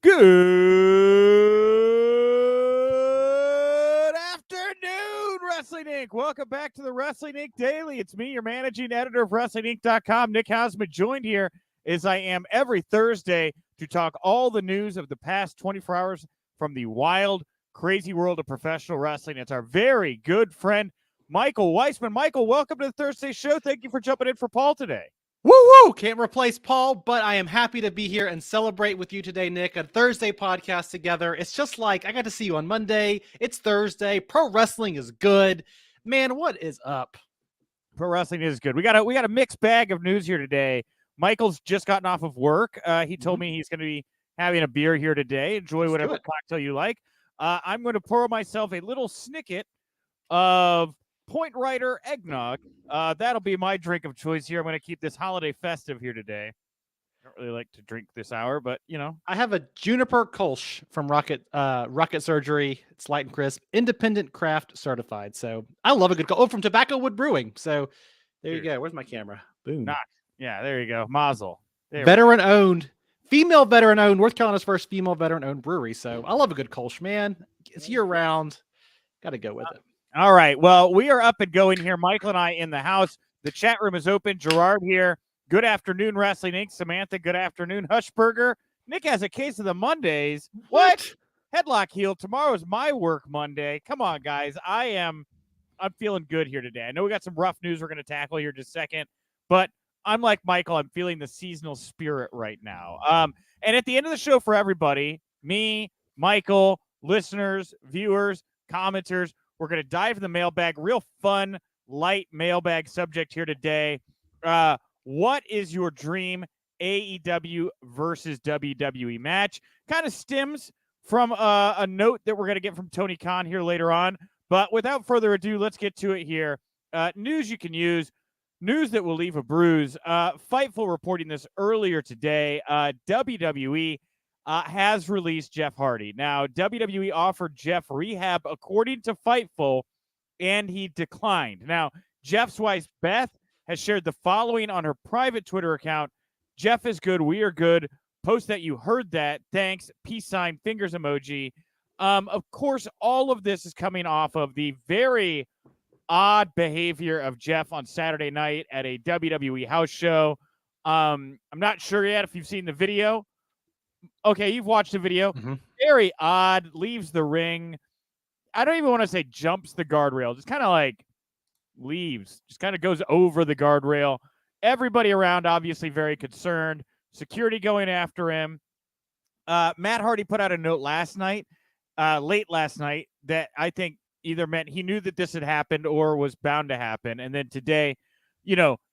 Good afternoon, Wrestling Inc. Welcome back to the Wrestling Inc. Daily. It's me, your managing editor of WrestlingInc.com, Nick Hausman, joined here as I am every Thursday to talk all the news of the past 24 hours from the wild, crazy world of professional wrestling. It's our very good friend, Michael Wiseman. Michael, welcome to the Thursday show. Thank you for jumping in for Paul today. Woo! Can't replace Paul, but I am happy to be here and celebrate with you today, Nick. A Thursday podcast together. It's just like I got to see you on Monday. It's Thursday. Pro wrestling is good. Man, what is up? Pro wrestling is good. We got a mixed bag of news here today. Michael's just gotten off of work. He told me he's going to be having a beer here today. Enjoy whatever cocktail you like. I'm going to pour myself a little snicket of Point Rider eggnog. That'll be my drink of choice here. I'm going to keep this holiday festive here today. I don't really like to drink this hour, but you know. I have a Juniper Kolsch from Rocket Surgery. It's light and crisp, independent craft certified. So I love a good from Tobacco Wood Brewing. So there you go. Where's my camera? Boom. Yeah, there you go. Mazel. Veteran owned, female veteran owned, North Carolina's first female veteran owned brewery. So I love a good Kolsch, man. It's year round. Got to go with it. All right. Well, we are up and going here. Michael and I in the house. The chat room is open. Gerard here. Good afternoon, Wrestling Inc. Samantha, good afternoon. Hushberger. Nick has a case of the Mondays. What? Headlock heel. Tomorrow is my work Monday. Come on, guys. I'm feeling good here today. I know we got some rough news we're going to tackle here in just a second, but I'm like Michael. I'm feeling the seasonal spirit right now. And at the end of the show for everybody, me, Michael, listeners, viewers, commenters, we're going to dive in the mailbag. Real fun, light mailbag subject here today. What is your dream AEW versus WWE match? Kind of stems from a note that we're going to get from Tony Khan here later on. But without further ado, let's get to it here. News you can use, news that will leave a bruise. Fightful reporting this earlier today. WWE has released Jeff Hardy. Now, WWE offered Jeff rehab according to Fightful, and he declined. Now, Jeff's wife, Beth, has shared the following on her private Twitter account. Jeff is good. We are good. Post that you heard that. Thanks. Peace sign. Fingers emoji. Of course, all of this is coming off of the very odd behavior of Jeff on Saturday night at a WWE house show. I'm not sure yet if you've seen the video. Okay, you've watched the video. Mm-hmm. Very odd. Leaves the ring. I don't even want to say jumps the guardrail. Just kind of like leaves. Just kind of goes over the guardrail. Everybody around obviously very concerned. Security going after him. Matt Hardy put out a note last night, late last night, that I think either meant he knew that this had happened or was bound to happen. And then today,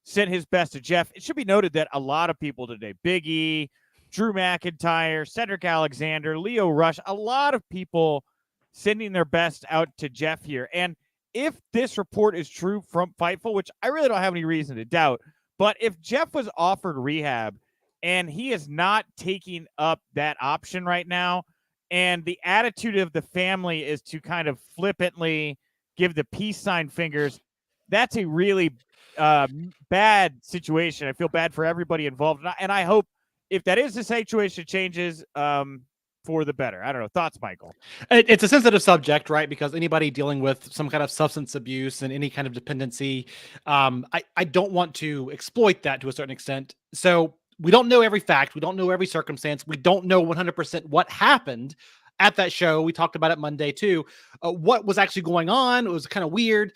sent his best to Jeff. It should be noted that a lot of people today, Big E, Drew McIntyre, Cedric Alexander, Leo Rush, a lot of people sending their best out to Jeff here. And if this report is true from Fightful, which I really don't have any reason to doubt, but if Jeff was offered rehab and he is not taking up that option right now, and the attitude of the family is to kind of flippantly give the peace sign fingers, that's a really bad situation. I feel bad for everybody involved. And I hope if that is the situation, changes for the better. I don't know. Thoughts, Michael? It's a sensitive subject, right? Because anybody dealing with some kind of substance abuse and any kind of dependency, I don't want to exploit that to a certain extent. So we don't know every fact. We don't know every circumstance. We don't know 100% what happened at that show. We talked about it Monday too. What was actually going on? It was kind of weird.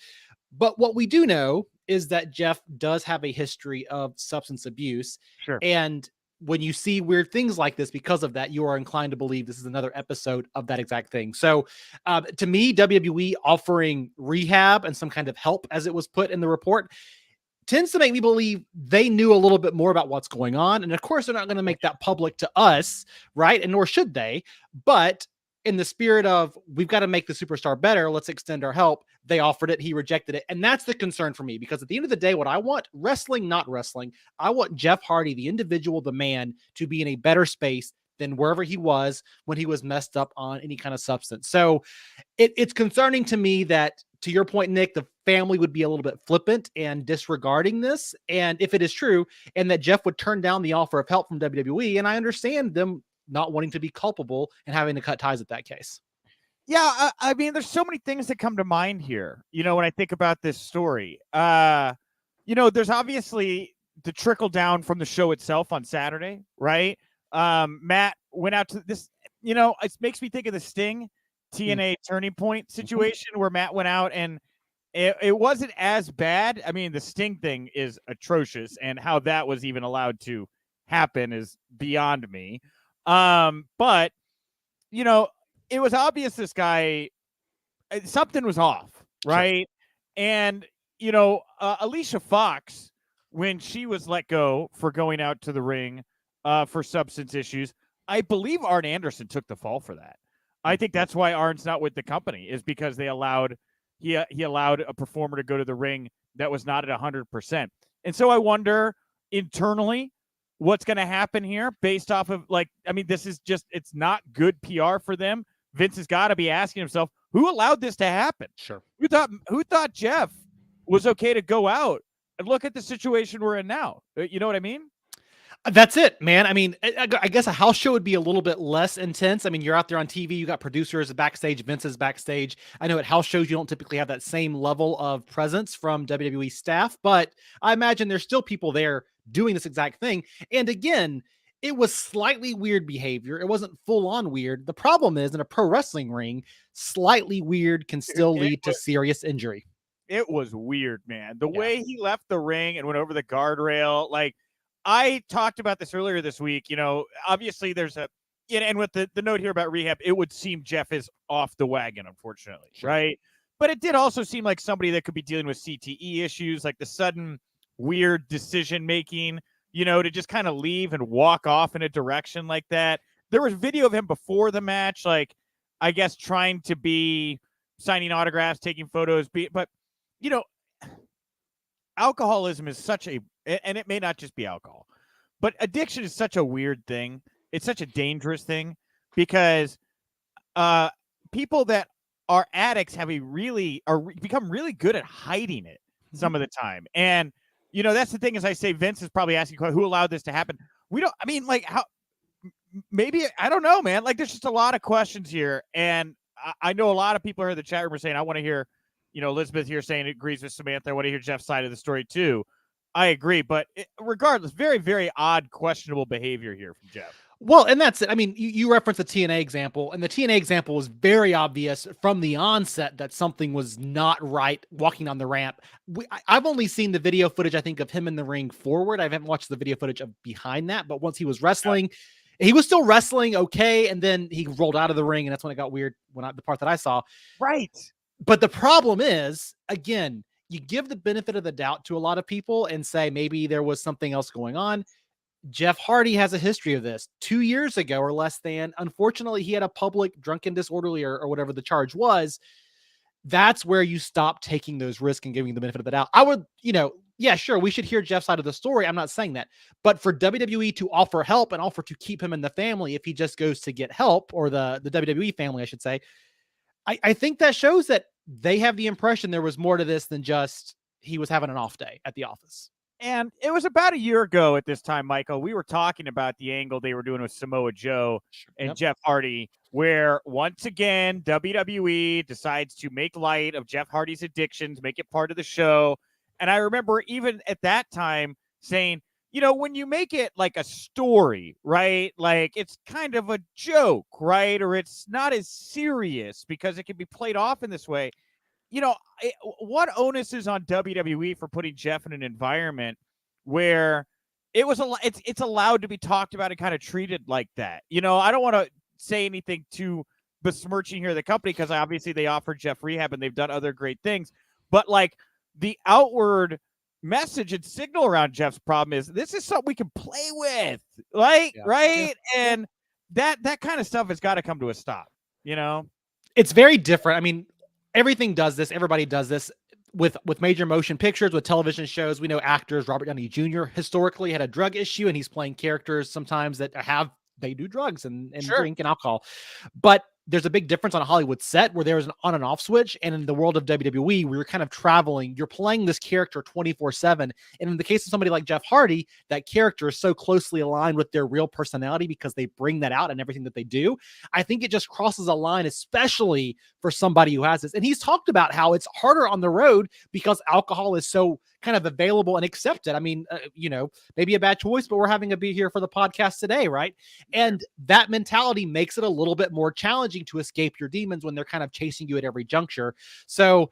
But what we do know is that Jeff does have a history of substance abuse. Sure. And when you see weird things like this, because of that, you are inclined to believe this is another episode of that exact thing. So to me, WWE offering rehab and some kind of help, as it was put in the report, tends to make me believe they knew a little bit more about what's going on. And of course, they're not going to make that public to us, right? And nor should they. But in the spirit of, we've got to make the superstar better, let's extend our help, they offered it, he rejected it. And that's the concern for me, because at the end of the day, what I want, wrestling, not wrestling, I want Jeff Hardy, the individual, the man, to be in a better space than wherever he was when he was messed up on any kind of substance. So it's concerning to me that, to your point, Nick, the family would be a little bit flippant and disregarding this. And if it is true, and that Jeff would turn down the offer of help from WWE, and I understand them not wanting to be culpable and having to cut ties at that case. Yeah, I mean, there's so many things that come to mind here. When I think about this story, there's obviously the trickle down from the show itself on Saturday, right? Matt went out to this. It makes me think of the Sting TNA Turning Point situation where Matt went out and it wasn't as bad. I mean, the Sting thing is atrocious, and how that was even allowed to happen is beyond me. But it was obvious this guy, something was off, right? Sure. And, Alicia Fox, when she was let go for going out to the ring for substance issues, I believe Arn Anderson took the fall for that. I think that's why Arn's not with the company, is because he allowed a performer to go to the ring that was not at 100%. And so I wonder internally what's going to happen here based off of, this is just, it's not good PR for them. Vince has got to be asking himself, who allowed this to happen? Sure. Who thought Jeff was okay to go out? And look at the situation we're in now. You know what I mean? That's it, man. I mean, I guess a house show would be a little bit less intense. I mean, you're out there on TV, you got producers backstage, Vince's backstage. I know at house shows, you don't typically have that same level of presence from WWE staff, but I imagine there's still people there doing this exact thing. And again, it was slightly weird behavior. It wasn't full on weird. The problem is, in a pro wrestling ring, slightly weird can still lead to serious injury. It was weird, man. The way he left the ring and went over the guardrail, I talked about this earlier this week. Obviously there's and with the note here about rehab, it would seem Jeff is off the wagon, unfortunately. Sure. Right. But it did also seem like somebody that could be dealing with CTE issues, like the sudden weird decision making, to just kind of leave and walk off in a direction like that. There was video of him before the match, I guess trying to be signing autographs, taking photos, but alcoholism is such a, and it may not just be alcohol, but addiction is such a weird thing. It's such a dangerous thing because people that are addicts become really good at hiding it some of the time. And, that's the thing, as I say, Vince is probably asking who allowed this to happen. How, maybe, I don't know, man. There's just a lot of questions here. And I know a lot of people here in the chat room are saying, I want to hear, Elizabeth here saying agrees with Samantha. I want to hear Jeff's side of the story too. I agree, but regardless, very, very odd, questionable behavior here from Jeff. Well, and that's it. I mean, you referenced the TNA example, and the TNA example was very obvious from the onset that something was not right walking on the ramp. I've only seen the video footage, I think, of him in the ring forward. I haven't watched the video footage of behind that, but once he was wrestling, he was still wrestling okay, and then he rolled out of the ring, and that's when it got weird, the part that I saw. Right. But the problem is, again, you give the benefit of the doubt to a lot of people and say maybe there was something else going on. Jeff Hardy has a history of this. 2 years ago or less than, unfortunately, he had a public drunken disorderly or whatever the charge was. That's where you stop taking those risks and giving the benefit of the doubt. I would, sure, we should hear Jeff's side of the story. I'm not saying that. But for WWE to offer help and offer to keep him in the family if he just goes to get help, or the WWE family, I should say, I think that shows that they have the impression there was more to this than just he was having an off day at the office. And it was about a year ago at this time, Michael, we were talking about the angle they were doing with Samoa Joe and Jeff Hardy, where once again, WWE decides to make light of Jeff Hardy's addictions, make it part of the show. And I remember even at that time saying, when you make it like a story, right? It's kind of a joke, right? Or it's not as serious because it can be played off in this way. What onus is on WWE for putting Jeff in an environment where it's allowed to be talked about and kind of treated like that? I don't want to say anything too besmirching here of the company, because obviously they offered Jeff rehab and they've done other great things. But the outward message and signal around Jeff's problem is this is something we can play with, right? Yeah. And that kind of stuff has got to come to a stop. It's very different. I mean, everything does this. Everybody does this with major motion pictures, with television shows. We know actors, Robert Downey Jr. historically had a drug issue, and he's playing characters sometimes that they do drugs and drink and alcohol. But there's a big difference on a Hollywood set where there's an on and off switch. And in the world of WWE, where you're kind of traveling, you're playing this character 24/7. And in the case of somebody like Jeff Hardy, that character is so closely aligned with their real personality because they bring that out in everything that they do. I think it just crosses a line, especially for somebody who has this. And he's talked about how it's harder on the road because alcohol is so kind of available and accepted. I mean, maybe a bad choice, but we're having a beer here for the podcast today, right? And that mentality makes it a little bit more challenging to escape your demons when they're kind of chasing you at every juncture. So,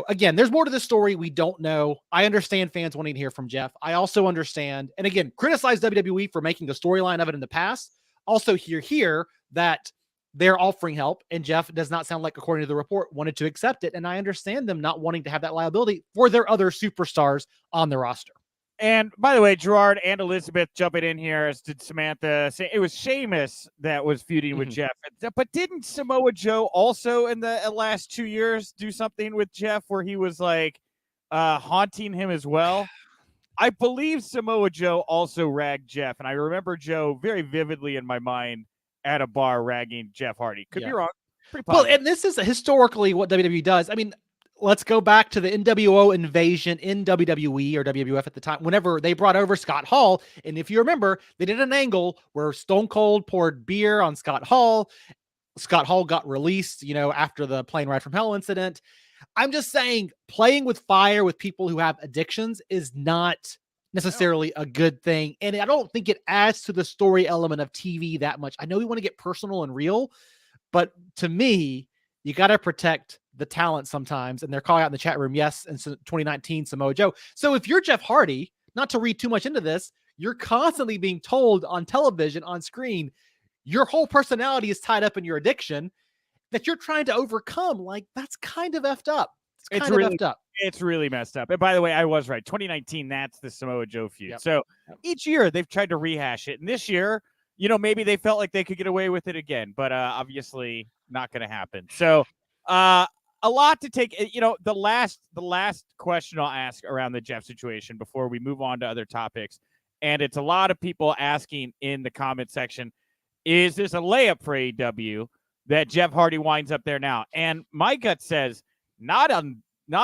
again, there's more to the story. We don't know. I understand fans wanting to hear from Jeff. I also understand, and again, criticize WWE for making a storyline of it in the past. Also hear that they're offering help, and Jeff does not sound like, according to the report, wanted to accept it. And I understand them not wanting to have that liability for their other superstars on the roster. And by the way, Gerard and Elizabeth jumping in here, as did Samantha, say it was Sheamus that was feuding with Jeff. But didn't Samoa Joe also in the last 2 years do something with Jeff where he was like haunting him as well? I believe Samoa Joe also ragged Jeff, and I remember Joe very vividly in my mind at a bar ragging Jeff Hardy. Could be wrong. Well, and this is historically what WWE does. I mean, let's go back to the NWO invasion in WWE or WWF at the time, whenever they brought over Scott Hall. And if you remember, they did an angle where Stone Cold poured beer on Scott Hall. Scott Hall got released, after the plane ride from hell incident. I'm just saying, playing with fire with people who have addictions is not necessarily a good thing. And I don't think it adds to the story element of TV that much. I know we want to get personal and real, but to me, you got to protect the talent sometimes. And they're calling out in the chat room, yes, in 2019, Samoa Joe. So if you're Jeff Hardy, not to read too much into this, you're constantly being told on television, on screen, your whole personality is tied up in your addiction that you're trying to overcome. Like, that's kind of effed up. It's really effed up. It's really messed up. And by the way, I was right. 2019, that's the Samoa Joe feud. Yep. So each year they've tried to rehash it. And this year, maybe they felt like they could get away with it again, but obviously not going to happen. So a lot to take, the last question I'll ask around the Jeff situation before we move on to other topics. And it's a lot of people asking in the comment section, is this a layup for AEW that Jeff Hardy winds up there now? And my gut says not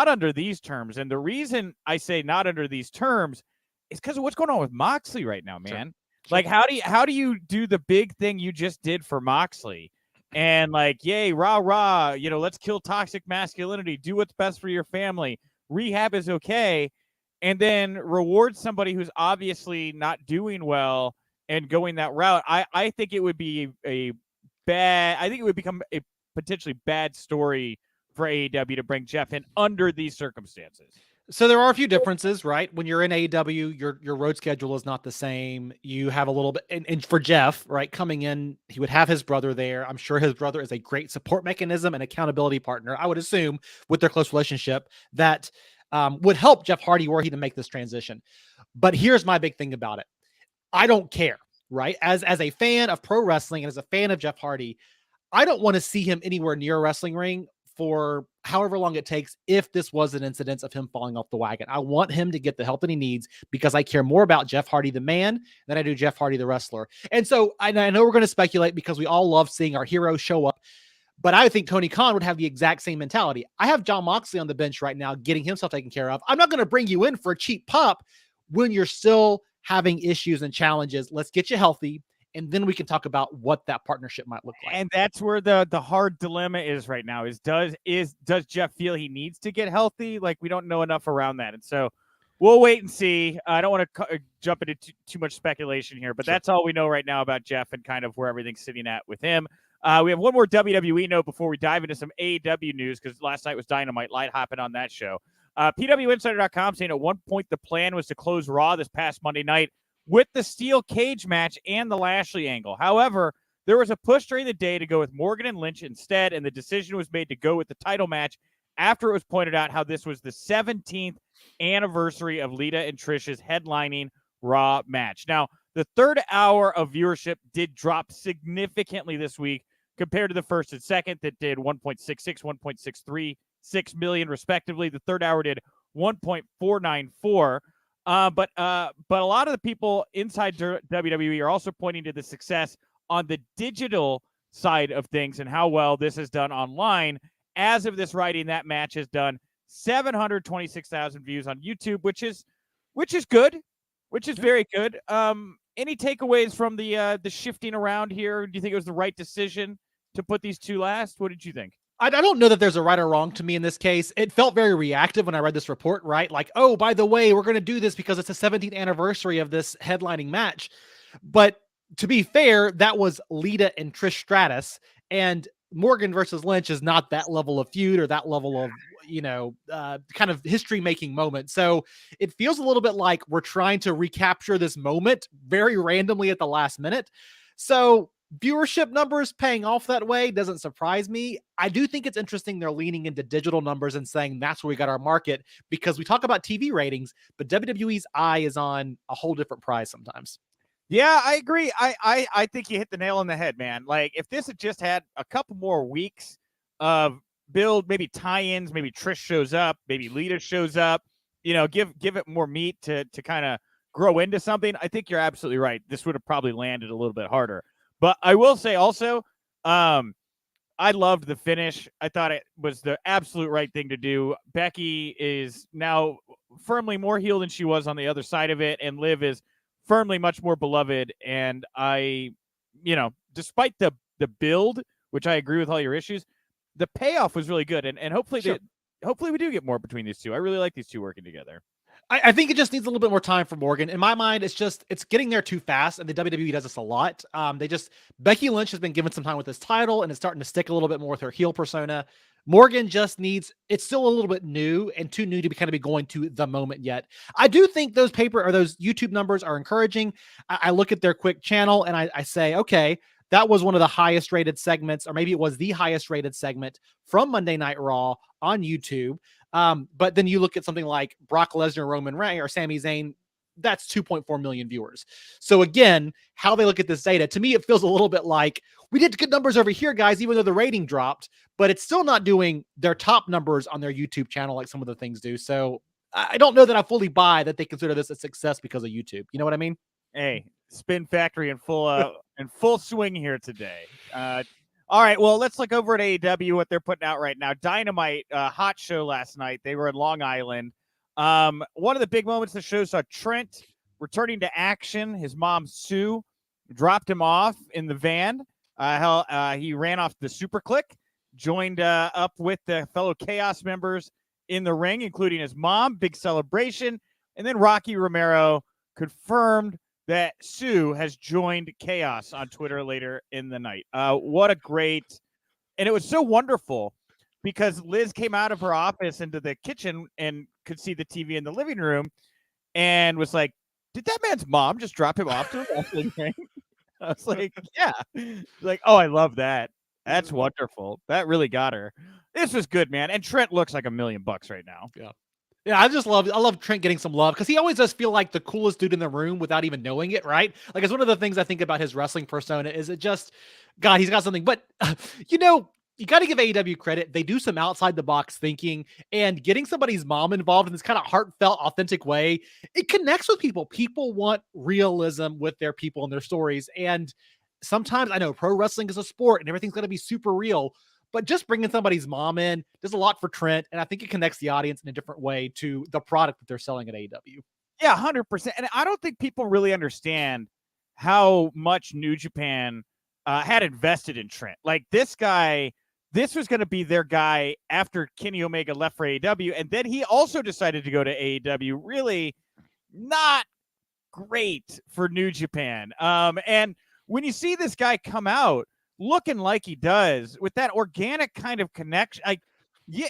under these terms. And the reason I say not under these terms is because of what's going on with Moxley right now, man. Sure. Like, how do you do the big thing you just did for Moxley? And like, yay, rah, rah, let's kill toxic masculinity. Do what's best for your family. Rehab is okay. And then reward somebody who's obviously not doing well and going that route. I think it would be it would become a potentially bad story for AEW to bring Jeff in under these circumstances. So there are a few differences, right? When you're in AEW, your road schedule is not the same. You have a little bit, and for Jeff, right, coming in, he would have his brother there. I'm sure his brother is a great support mechanism and accountability partner. I would assume with their close relationship that would help Jeff Hardy were he to make this transition. But here's my big thing about it. I don't care, right? As a fan of pro wrestling and as a fan of Jeff Hardy, I don't want to see him anywhere near a wrestling ring for however long it takes if this was an incident of him falling off the wagon. I want him to get the help that he needs because I care more about Jeff Hardy, the man, than I do Jeff Hardy, the wrestler. And so I know we're going to speculate because we all love seeing our heroes show up, but I think Tony Khan would have the exact same mentality. I have Jon Moxley on the bench right now getting himself taken care of. I'm not going to bring you in for a cheap pop when you're still having issues and challenges. Let's get you healthy. And then we can talk about what that partnership might look like. And that's where the hard dilemma is right now is does Jeff feel he needs to get healthy? Like, we don't know enough around that. And so we'll wait and see. I don't want to jump into too much speculation here, but that's all we know right now about Jeff and kind of where everything's sitting at with him. We have one more WWE note before we dive into some AEW news because last night was Dynamite, light hopping on that show. PWInsider.com saying at one point the plan was to close Raw this past Monday night with the steel cage match and the Lashley angle. However, there was a push during the day to go with Morgan and Lynch instead, and the decision was made to go with the title match after it was pointed out how this was the 17th anniversary of Lita and Trish's headlining Raw match. Now, the third hour of viewership did drop significantly this week compared to the first and second that did 1.66, 1.636 million respectively. The third hour did 1.494. But a lot of the people inside WWE are also pointing to the success on the digital side of things and how well this is done online. As of this writing, that match has done 726,000 views on YouTube, which is good, which is very good. Any takeaways from the shifting around here? Do you think it was the right decision to put these two last? What did you think? I don't know that there's a right or wrong to me in this case. It felt very reactive when I read this report, right? Like, oh, by the way, we're going to do this because it's the 17th anniversary of this headlining match. But to be fair, that was Lita and Trish Stratus, and Morgan versus Lynch is not that level of feud or that level of, kind of history making moment. So it feels a little bit like we're trying to recapture this moment very randomly at the last minute. So viewership numbers paying off that way doesn't surprise me. I do think it's interesting they're leaning into digital numbers and saying that's where we got our market, because we talk about TV ratings, but WWE's eye is on a whole different prize sometimes. Yeah, I agree. I think you hit the nail on the head, man. Like, if this had just had a couple more weeks of build, maybe tie-ins, maybe Trish shows up, maybe Lita shows up, give it more meat to kind of grow into something, I think you're absolutely right. This would have probably landed a little bit harder. But I will say also, I loved the finish. I thought it was the absolute right thing to do. Becky is now firmly more heel than she was on the other side of it, and Liv is firmly much more beloved. And despite the build, which I agree with all your issues, the payoff was really good. And hopefully, hopefully we do get more between these two. I really like these two working together. I think it just needs a little bit more time for Morgan. In my mind, it's getting there too fast, and the WWE does this a lot. Becky Lynch has been given some time with this title, and it's starting to stick a little bit more with her heel persona. Morgan just it's still a little bit new and too new to be going to the moment yet. I do think those YouTube numbers are encouraging. I look at their quick channel and I say, okay, that was one of the highest rated segments, or maybe it was the highest rated segment from Monday Night Raw on YouTube. But then you look at something like Brock Lesnar, Roman Reigns, or Sami Zayn, that's 2.4 million viewers. So again, how they look at this data, to me, it feels a little bit like we did good numbers over here, guys, even though the rating dropped, but it's still not doing their top numbers on their YouTube channel like some of the things do. So I don't know that I fully buy that they consider this a success because of YouTube. You know what I mean? Hey, Spin Factory in full swing here today. All right, well, let's look over at AEW, what they're putting out right now. Dynamite, hot show last night. They were in Long Island. One of the big moments of the show saw Trent returning to action. His mom, Sue, dropped him off in the van. He ran off the Super Click, joined up with the fellow Chaos members in the ring, including his mom. Big celebration. And then Rocky Romero confirmed that Sue has joined Chaos on Twitter later in the night. What a great, and it was so wonderful because Liz came out of her office into the kitchen and could see the TV in the living room and was like, did that man's mom just drop him off to a wrestling ring? I was like, yeah. Like, oh, I love that. That's wonderful. That really got her. This was good, man. And Trent looks like $1 million right now. Yeah. Yeah, I love Trent getting some love because he always does feel like the coolest dude in the room without even knowing it, right? Like, it's one of the things I think about his wrestling persona is it just, God, he's got something. But, you got to give AEW credit. They do some outside the box thinking, and getting somebody's mom involved in this kind of heartfelt, authentic way, it connects with people. People want realism with their people and their stories. And sometimes, I know pro wrestling is a sport and everything's going to be super real, but just bringing somebody's mom in does a lot for Trent, and I think it connects the audience in a different way to the product that they're selling at AEW. Yeah, 100%. And I don't think people really understand how much New Japan had invested in Trent. Like, this was going to be their guy after Kenny Omega left for AEW, and then he also decided to go to AEW. Really not great for New Japan. And when you see this guy come out looking like he does with that organic kind of connection, you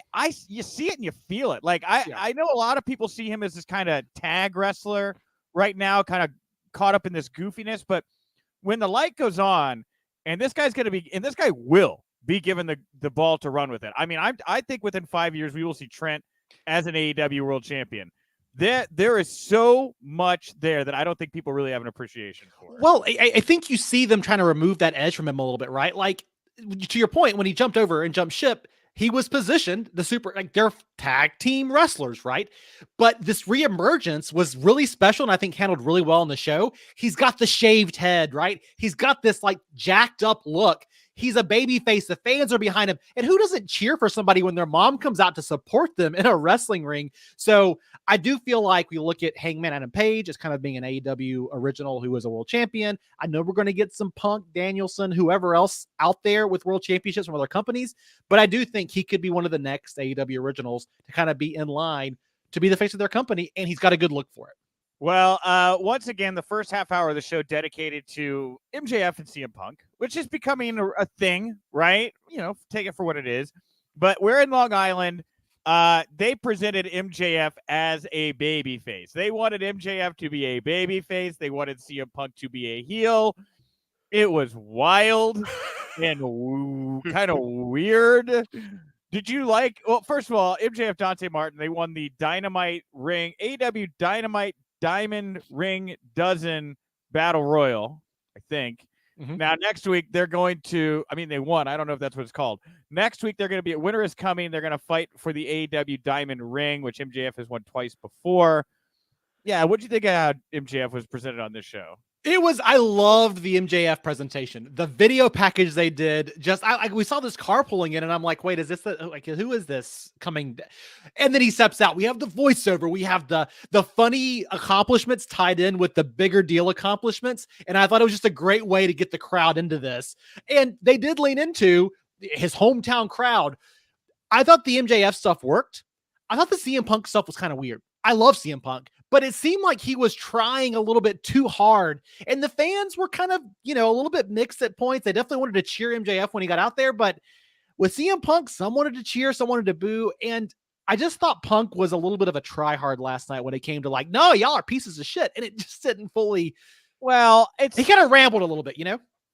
see it and you feel it. Like, I know a lot of people see him as this kind of tag wrestler right now, kind of caught up in this goofiness, but when the light goes on and this guy's going to be, and this guy will be given the ball to run with it. I mean, I think within 5 years, we will see Trent as an AEW world champion. There is so much there that I don't think people really have an appreciation for. Well, I think you see them trying to remove that edge from him a little bit, right? Like, to your point, when he jumped over and jumped ship, he was positioned they're tag team wrestlers, right? But this reemergence was really special and I think handled really well in the show. He's got the shaved head, right? He's got this like jacked up look. He's a baby face. The fans are behind him. And who doesn't cheer for somebody when their mom comes out to support them in a wrestling ring? So I do feel like we look at Hangman Adam Page as kind of being an AEW original who is a world champion. I know we're going to get some Punk, Danielson, whoever else out there with world championships from other companies, but I do think he could be one of the next AEW originals to kind of be in line to be the face of their company, and he's got a good look for it. Well, once again, the first half hour of the show dedicated to MJF and CM Punk, which is becoming a thing, right? Take it for what it is. But we're in Long Island. They presented MJF as a babyface. They wanted MJF to be a babyface. They wanted CM Punk to be a heel. It was wild and kind of weird. Did you like? Well, first of all, MJF Dante Martin. They won the Dynamite Ring AEW Dynamite Diamond Ring Dozen Battle Royal, I think. Mm-hmm. Now, next week, they're going to, they won. I don't know if that's what it's called. Next week, they're going to be at Winter is Coming. They're going to fight for the AEW Diamond Ring, which MJF has won twice before. Yeah, what do you think of how MJF was presented on this show? I loved the MJF presentation. The video package they did, we saw this car pulling in and I'm like, wait, is this who is this coming? And then he steps out. We have the voiceover. We have the funny accomplishments tied in with the bigger deal accomplishments. And I thought it was just a great way to get the crowd into this. And they did lean into his hometown crowd. I thought the MJF stuff worked. I thought the CM Punk stuff was kind of weird. I love CM Punk, but it seemed like he was trying a little bit too hard. And the fans were kind of, a little bit mixed at points. They definitely wanted to cheer MJF when he got out there. But with CM Punk, some wanted to cheer, some wanted to boo. And I just thought Punk was a little bit of a try-hard last night when it came to no, y'all are pieces of shit. And it just didn't fully. Well, he kind of rambled a little bit,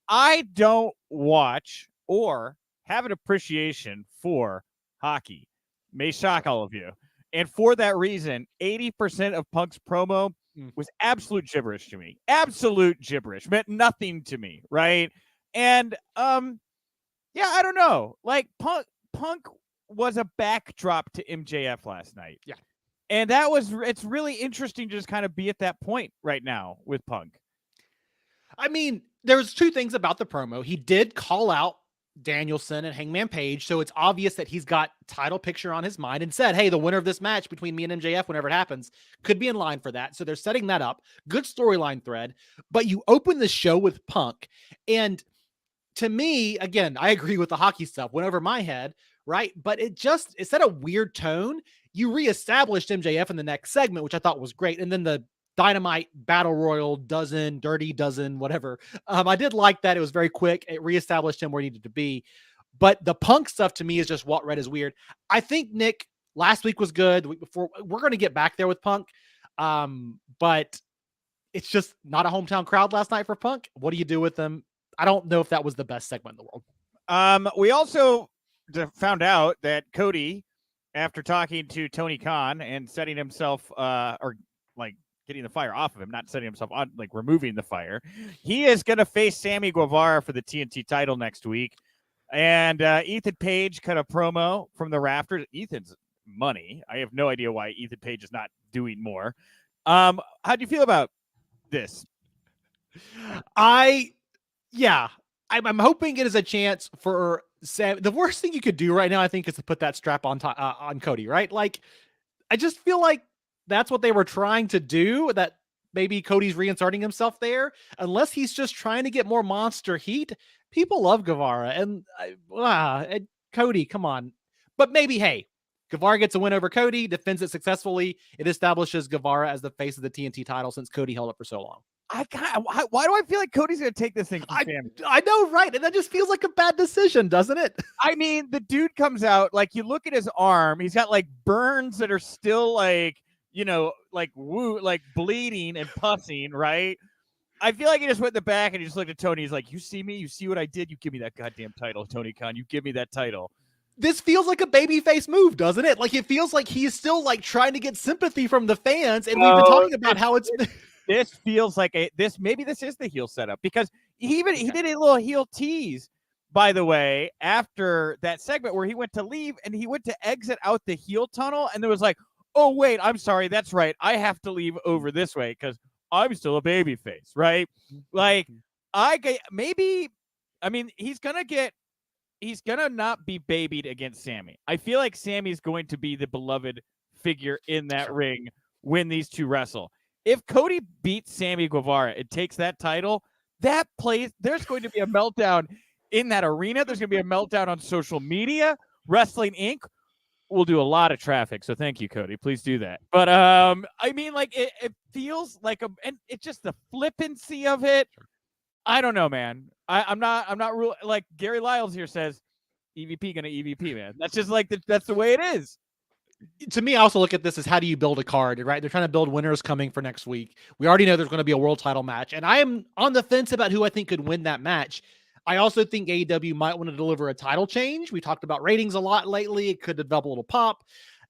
I don't watch or have an appreciation for hockey. May shock all of you. And for that reason, 80% of Punk's promo was absolute gibberish to me. Absolute gibberish. Meant nothing to me, right? And, I don't know. Punk was a backdrop to MJF last night. Yeah. And it's really interesting to just kind of be at that point right now with Punk. There's two things about the promo. He did call out Danielson and Hangman Page, so it's obvious that he's got title picture on his mind and said, hey, the winner of this match between me and MJF, whenever it happens, could be in line for that. So they're setting that up. Good storyline thread. But you open the show with Punk, and to me, again, I agree with the hockey stuff, went over my head, right? But it set a weird tone. You reestablished MJF in the next segment, which I thought was great. And then the Dynamite Battle Royal Dirty Dozen, whatever. I did like that. It was very quick. It reestablished him where he needed to be. But the Punk stuff to me is just what read is weird. I think, Nick, last week was good. The week before, we're going to get back there with Punk. But it's just not a hometown crowd last night for Punk. What do you do with them? I don't know if that was the best segment in the world. We also found out that Cody, after talking to Tony Khan and setting himself, getting the fire off of him, not setting himself on, removing the fire, he is going to face Sammy Guevara for the TNT title next week. And Ethan Page cut a promo from the rafters. Ethan's money. I have no idea why Ethan Page is not doing more. How do you feel about this? I'm hoping it is a chance for Sam. The worst thing you could do right now, I think, is to put that strap on Cody, right? I just feel like that's what they were trying to do, that maybe Cody's reinserting himself there. Unless he's just trying to get more monster heat. People love Guevara, and Cody, come on. But maybe, hey, Guevara gets a win over Cody, defends it successfully. It establishes Guevara as the face of the TNT title since Cody held it for so long. Why do I feel like Cody's going to take this thing from Sammy? I know, right? And that just feels like a bad decision, doesn't it? The dude comes out, you look at his arm, he's got burns that are still bleeding and pussing, right? I feel like he just went in the back and he just looked at Tony. He's like, you see me? You see what I did? You give me that goddamn title, Tony Khan. You give me that title. This feels like a babyface move, doesn't it? It feels like he's still trying to get sympathy from the fans. And we've been talking about how it's... This feels like maybe this is the heel setup, because he did a little heel tease, by the way, after that segment where he went to leave and he went to exit out the heel tunnel. And there was oh, wait, I'm sorry. That's right. I have to leave over this way because I'm still a babyface, right? Maybe I mean, he's going to not be babied against Sammy. I feel like Sammy's going to be the beloved figure in that ring when these two wrestle. If Cody beats Sammy Guevara, it takes that title, there's going to be a meltdown in that arena. There's going to be a meltdown on social media. Wrestling Inc. will do a lot of traffic. So thank you, Cody. Please do that. But I mean, like it feels like and it's just the flippancy of it. I don't know, man. I'm not real, like Gary Lyles here says, EVP gonna EVP, man. That's just like that's the way it is. To me, I also look at this as how do you build a card, right? They're trying to build winners coming for next week. We already know there's going to be a world title match, and I am on the fence about who I think could win that match. I also think AEW might want to deliver a title change. We talked about ratings a lot lately. It could develop a little pop.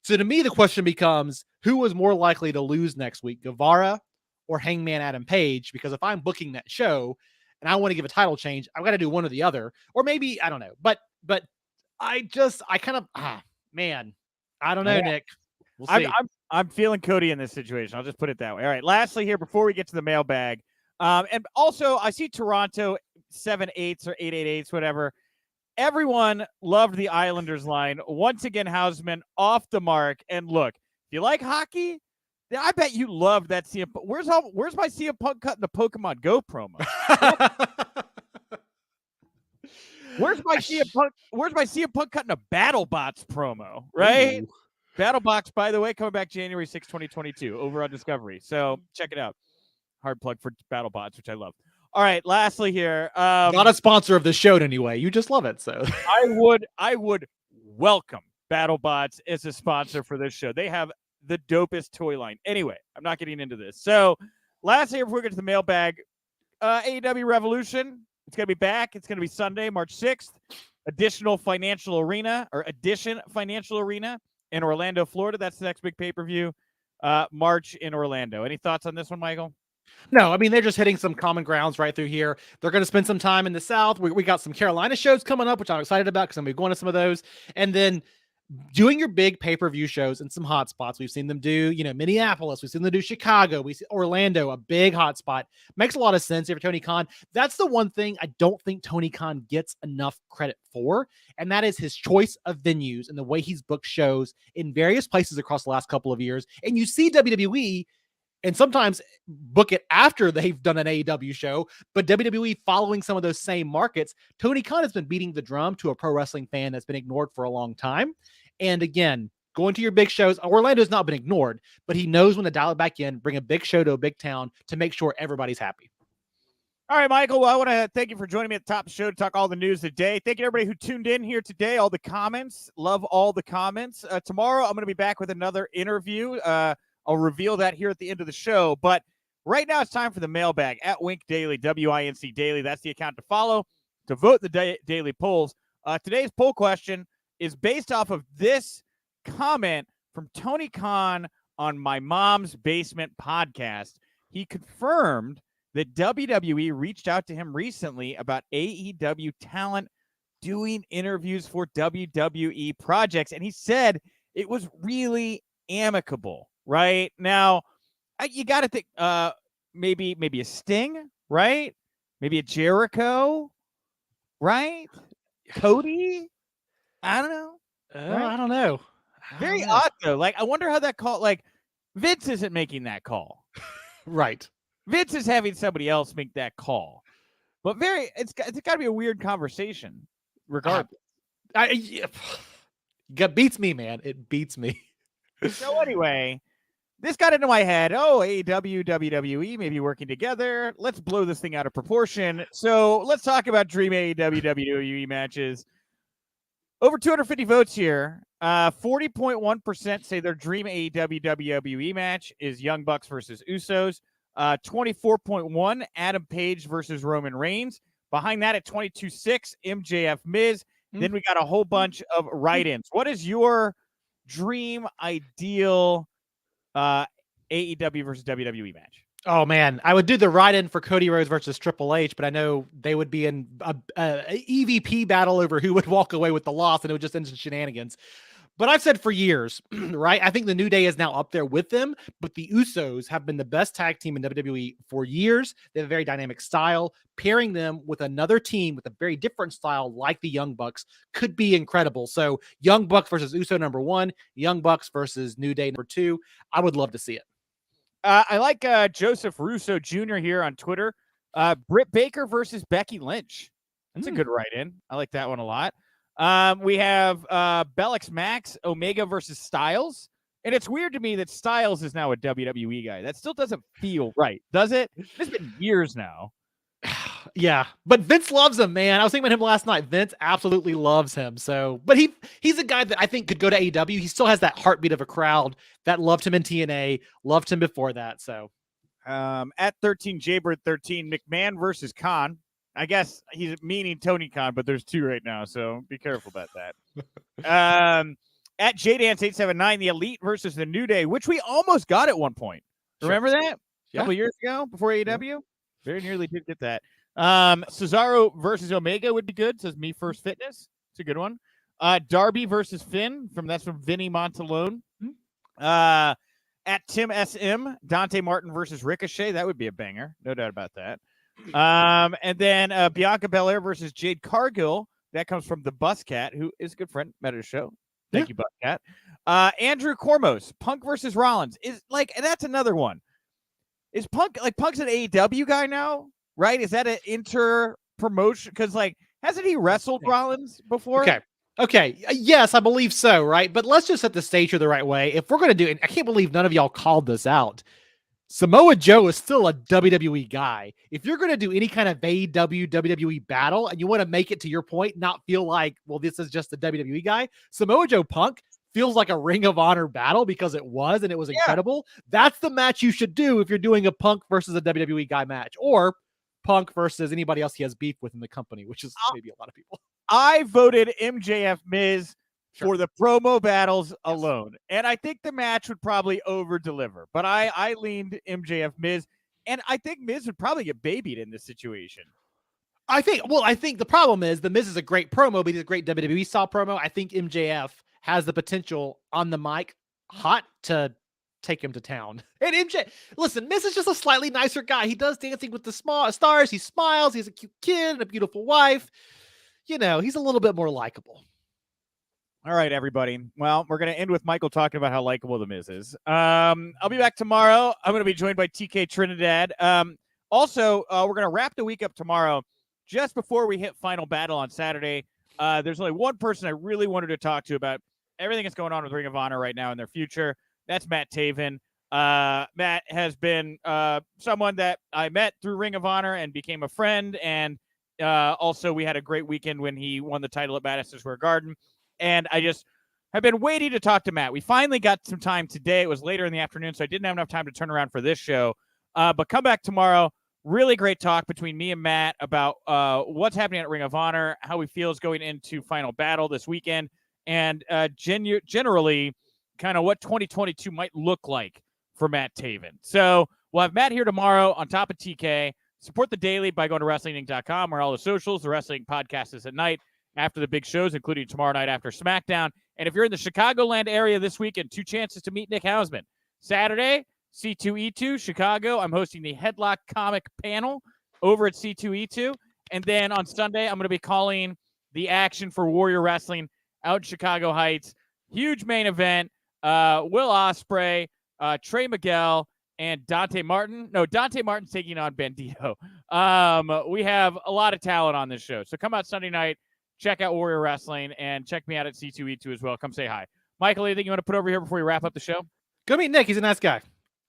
So to me, the question becomes, who is more likely to lose next week, Guevara or Hangman Adam Page? Because if I'm booking that show and I want to give a title change, I've got to do one or the other. Or maybe, I don't know. But I kind of, man, I don't know, yeah. Nick. We'll see. I'm feeling Cody in this situation. I'll just put it that way. All right. Lastly here, before we get to the mailbag, and also I see Toronto 7-8s or 8-8-8s, whatever. Everyone loved the Islanders line. Once again, Hausman off the mark. And look, if you like hockey, I bet you love that CM Punk. Where's my CM Punk cutting the Pokemon Go promo? Where's my CM Punk cutting a BattleBots promo? Right? Ooh. BattleBots, by the way, coming back January 6, 2022, over on Discovery. So check it out. Hard plug for BattleBots, which I love. All right, lastly here. Not a sponsor of the show anyway. You just love it. So I would welcome BattleBots as a sponsor for this show. They have the dopest toy line. Anyway, I'm not getting into this. So lastly, before we get to the mailbag, AEW Revolution. It's going to be back. It's going to be Sunday, March 6th. Edition Financial Arena in Orlando, Florida. That's the next big pay-per-view. March in Orlando. Any thoughts on this one, Michael? No, I mean, they're just hitting some common grounds right through here. They're going to spend some time in the South. We got some Carolina shows coming up, which I'm excited about because I'm going to be going to some of those. And then doing your big pay-per-view shows in some hot spots. We've seen them do, Minneapolis. We've seen them do Chicago. We see Orlando, a big hot spot. Makes a lot of sense here for Tony Khan. That's the one thing I don't think Tony Khan gets enough credit for, and that is his choice of venues and the way he's booked shows in various places across the last couple of years. And you see WWE and sometimes book it after they've done an AEW show, but WWE following some of those same markets. Tony Khan has been beating the drum to a pro wrestling fan that's been ignored for a long time. And again, going to your big shows, Orlando's not been ignored, but he knows when to dial it back in, bring a big show to a big town to make sure everybody's happy. All right, Michael, well, I want to thank you for joining me at the top of the show to talk all the news of the day. Thank you, everybody who tuned in here today, all the comments. Love all the comments. Tomorrow, I'm going to be back with another interview. I'll reveal that here at the end of the show. But right now, it's time for the mailbag at Wink Daily, WINC Daily. That's the account to follow to vote the daily polls. Today's poll question is based off of this comment from Tony Khan on My Mom's Basement podcast. He confirmed that WWE reached out to him recently about AEW talent doing interviews for WWE projects. And he said it was really amicable, right? Now, you got to think maybe a Sting, right? Maybe a Jericho, right? Cody? I don't know. Right? I don't know. Very odd, though. Like, I wonder how that call, like, Vince isn't making that call. Right. Vince is having somebody else make that call. But it's got to be a weird conversation, regardless. It beats me, man. It beats me. So anyway, this got into my head. Oh, AEW, WWE may be working together. Let's blow this thing out of proportion. So let's talk about Dream AEW, WWE matches. Over 250 votes here. 40.1% say their Dream AEW, WWE match is Young Bucks versus Usos. 24.1% Adam Page versus Roman Reigns. Behind that at 22.6%, MJF Miz. Then we got a whole bunch of write-ins. What is your dream ideal AEW versus WWE match? Oh, man. I would do the write-in for Cody Rhodes versus Triple H, but I know they would be in a EVP battle over who would walk away with the loss, and it would just end in shenanigans. But I've said for years, right? I think the New Day is now up there with them, but the Usos have been the best tag team in WWE for years. They have a very dynamic style. Pairing them with another team with a very different style, like the Young Bucks, could be incredible. So Young Bucks versus Uso number 1, Young Bucks versus New Day number 2. I would love to see it. I like Joseph Russo Jr. here on Twitter. Britt Baker versus Becky Lynch. That's a good write-in. I like that one a lot. We have Bellix Max, Omega versus Styles. And it's weird to me that Styles is now a WWE guy. That still doesn't feel right, does it? It's been years now. Yeah, but Vince loves him, man. I was thinking about him last night. Vince absolutely loves him. So, but he's a guy that I think could go to AEW. He still has that heartbeat of a crowd that loved him in TNA, loved him before that. So, at 13 Jaybird 13, McMahon versus Khan. I guess he's meaning Tony Khan, but there's 2 right now, so be careful about that. At JDance879, the Elite versus the New Day, which we almost got at one point. Remember that? A couple years ago before AEW? Yeah. Very nearly did get that. Cesaro versus Omega would be good, says Me First Fitness. It's a good one. Darby versus Finn, that's from Vinny Montalone. At Tim SM, Dante Martin versus Ricochet. That would be a banger. No doubt about that. And then Bianca Belair versus Jade Cargill. That comes from the Buscat, who is a good friend, met at a show. Thank you, Buscat. Andrew Cormos, Punk versus Rollins. That's another one. Is Punk's an AEW guy now, right? Is that an inter promotion? Because hasn't he wrestled Rollins before? Okay. Yes, I believe so, right? But let's just set the stage here the right way. If we're going to do it, I can't believe none of y'all called this out. Samoa Joe is still a WWE guy. If you're going to do any kind of AEW, WWE battle, and you want to make it to your point, not feel like, well, this is just a WWE guy, Samoa Joe Punk feels like a Ring of Honor battle because it was, and it was incredible. That's the match you should do if you're doing a Punk versus a WWE guy match, or Punk versus anybody else he has beef with in the company, which is maybe a lot of people. I voted MJF Miz for the promo battles alone. And I think the match would probably over-deliver. But I leaned MJF Miz, and I think Miz would probably get babied in this situation. I think the problem is the Miz is a great promo, but he's a great WWE style promo. I think MJF has the potential on the mic hot to take him to town. And listen, Miz is just a slightly nicer guy. He does Dancing with the Stars. He smiles. He's a cute kid and a beautiful wife. He's a little bit more likable. All right, everybody. Well, we're going to end with Michael talking about how likable the Miz is. I'll be back tomorrow. I'm going to be joined by TK Trinidad. Also, we're going to wrap the week up tomorrow. Just before we hit Final Battle on Saturday, there's only one person I really wanted to talk to about everything that's going on with Ring of Honor right now in their future. That's Matt Taven. Matt has been someone that I met through Ring of Honor and became a friend. And also, we had a great weekend when he won the title at Madison Square Garden. And I just have been waiting to talk to Matt. We finally got some time today. It was later in the afternoon, so I didn't have enough time to turn around for this show. But come back tomorrow. Really great talk between me and Matt about what's happening at Ring of Honor, how he feels going into Final Battle this weekend, and generally kind of what 2022 might look like for Matt Taven. So we'll have Matt here tomorrow on top of TK. Support the Daily by going to WrestlingInc.com or all the socials. The Wrestling Podcast is at night after the big shows, including tomorrow night after SmackDown. And if you're in the Chicagoland area this weekend, 2 chances to meet Nick Hausman. Saturday, C2E2, Chicago. I'm hosting the Headlock Comic panel over at C2E2. And then on Sunday, I'm going to be calling the action for Warrior Wrestling out in Chicago Heights. Huge main event. Will Ospreay, Trey Miguel, and Dante Martin. No, Dante Martin's taking on Bandito. We have a lot of talent on this show. So come out Sunday night. Check out Warrior Wrestling and check me out at C2E2 as well. Come say hi. Michael, anything you want to put over here before we wrap up the show? Go meet Nick. He's a nice guy.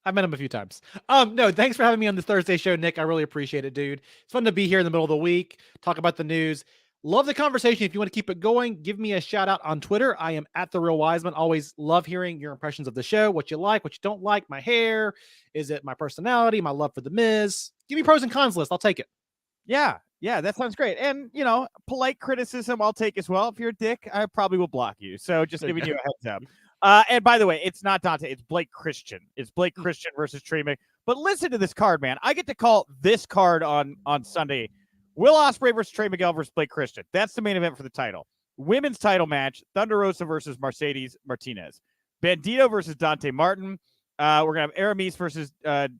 I've met him a few times. No, thanks for having me on the Thursday show, Nick. I really appreciate it, dude. It's fun to be here in the middle of the week, talk about the news. Love the conversation. If you want to keep it going, give me a shout out on Twitter. I am at The Real Wiseman. Always love hearing your impressions of the show, what you like, what you don't like, my hair. Is it my personality, my love for The Miz? Give me pros and cons list. I'll take it. Yeah, that sounds great. And, polite criticism I'll take as well. If you're a dick, I probably will block you. So just giving you a heads up. And by the way, it's not Dante. It's Blake Christian. It's Blake Christian versus Trey Mc. But listen to this card, man. I get to call this card on Sunday. Will Ospreay versus Trey Miguel versus Blake Christian. That's the main event for the title. women's title match, Thunder Rosa versus Mercedes Martinez. Bandito versus Dante Martin. We're going to have Aramis versus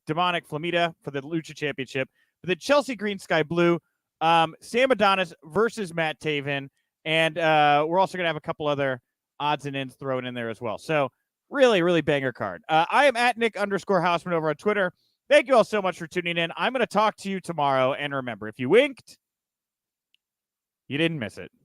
Demonic Flamita for the Lucha Championship. For the Chelsea Green Sky Blue, Sam Adonis versus Matt Taven. And we're also going to have a couple other odds and ends thrown in there as well. So really, really banger card. I am at Nick_Hausman over on Twitter. Thank you all so much for tuning in. I'm going to talk to you tomorrow. And remember, if you winked, you didn't miss it.